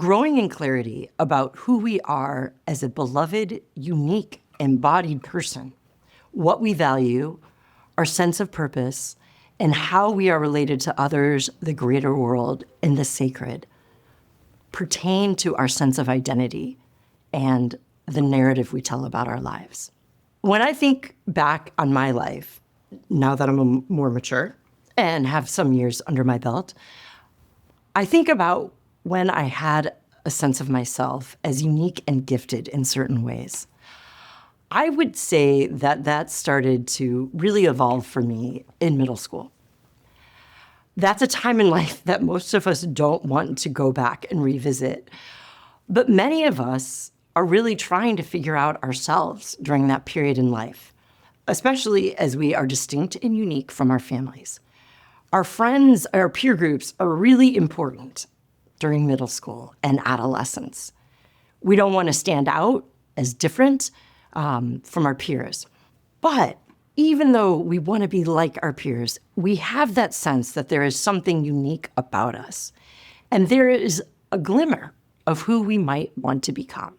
growing in clarity about who we are as a beloved, unique, embodied person, what we value, our sense of purpose, and how we are related to others, the greater world, and the sacred, pertain to our sense of identity and the narrative we tell about our lives. When I think back on my life, now that I'm more mature and have some years under my belt, I think about when I had a sense of myself as unique and gifted in certain ways. I would say that started to really evolve for me in middle school. That's a time in life that most of us don't want to go back and revisit. But many of us are really trying to figure out ourselves during that period in life, especially as we are distinct and unique from our families. Our friends, our peer groups are really important during middle school and adolescence. We don't want to stand out as different from our peers. But even though we want to be like our peers, we have that sense that there is something unique about us. And there is a glimmer of who we might want to become.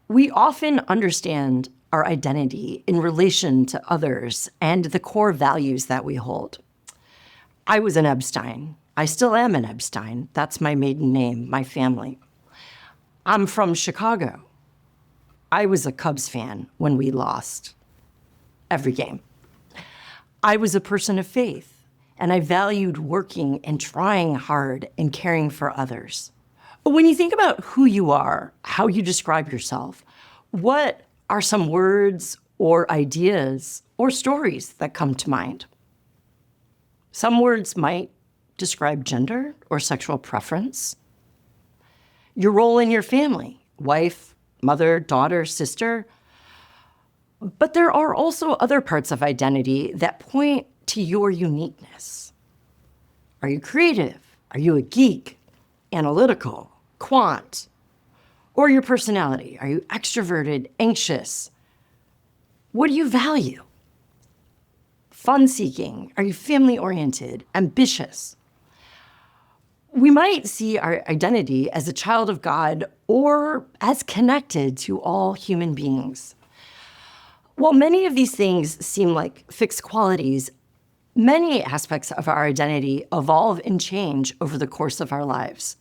We often understand our identity in relation to others and the core values that we hold. I was an Ebstyne. I still am an Ebstyne. That's my maiden name, my family. I'm from Chicago. I was a Cubs fan when we lost every game. I was a person of faith, and I valued working and trying hard and caring for others. But when you think about who you are, how you describe yourself, what are some words or ideas or stories that come to mind? Some words might describe gender or sexual preference, your role in your family, wife, mother, daughter, sister. But there are also other parts of identity that point to your uniqueness. Are you creative? Are you a geek, analytical, quant? Or your personality? Are you extroverted, anxious? What do you value? Fun-seeking? Are you family-oriented, ambitious? We might see our identity as a child of God or as connected to all human beings. While many of these things seem like fixed qualities, many aspects of our identity evolve and change over the course of our lives.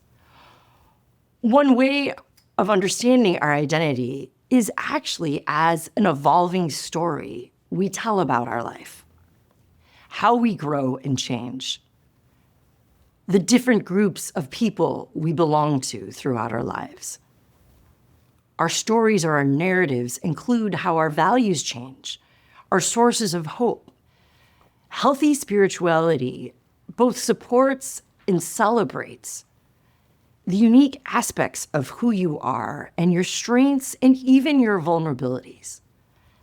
One way of understanding our identity is actually as an evolving story we tell about our life, how we grow and change, the different groups of people we belong to throughout our lives. Our stories or our narratives include how our values change, our sources of hope. Healthy spirituality both supports and celebrates the unique aspects of who you are and your strengths and even your vulnerabilities.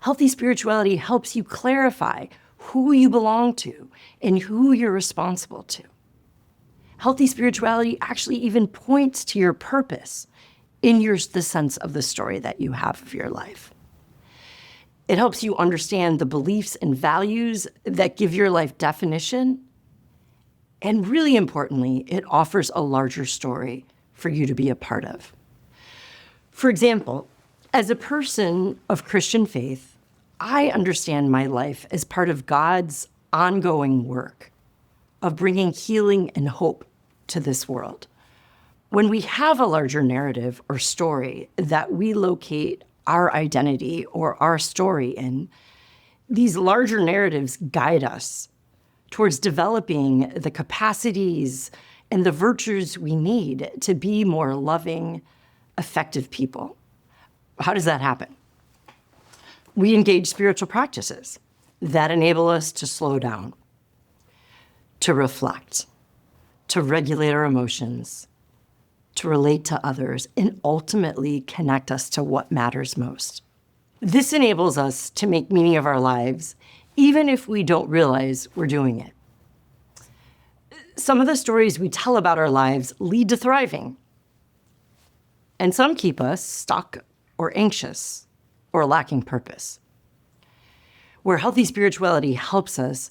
Healthy spirituality helps you clarify who you belong to and who you're responsible to. Healthy spirituality actually even points to your purpose in the sense of the story that you have of your life. It helps you understand the beliefs and values that give your life definition. And really importantly, it offers a larger story for you to be a part of. For example, as a person of Christian faith, I understand my life as part of God's ongoing work of bringing healing and hope to this world. When we have a larger narrative or story that we locate our identity or our story in, these larger narratives guide us towards developing the capacities and the virtues we need to be more loving, effective people. How does that happen? We engage spiritual practices that enable us to slow down, to reflect, to regulate our emotions, to relate to others, and ultimately connect us to what matters most. This enables us to make meaning of our lives, even if we don't realize we're doing it. Some of the stories we tell about our lives lead to thriving, and some keep us stuck or anxious or lacking purpose. Where healthy spirituality helps us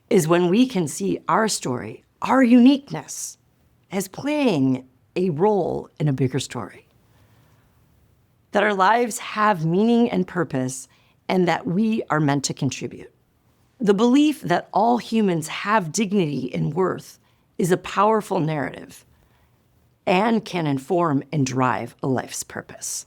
is when we can see our story, our uniqueness, as playing a role in a bigger story. That our lives have meaning and purpose, and that we are meant to contribute. The belief that all humans have dignity and worth is a powerful narrative and can inform and drive a life's purpose.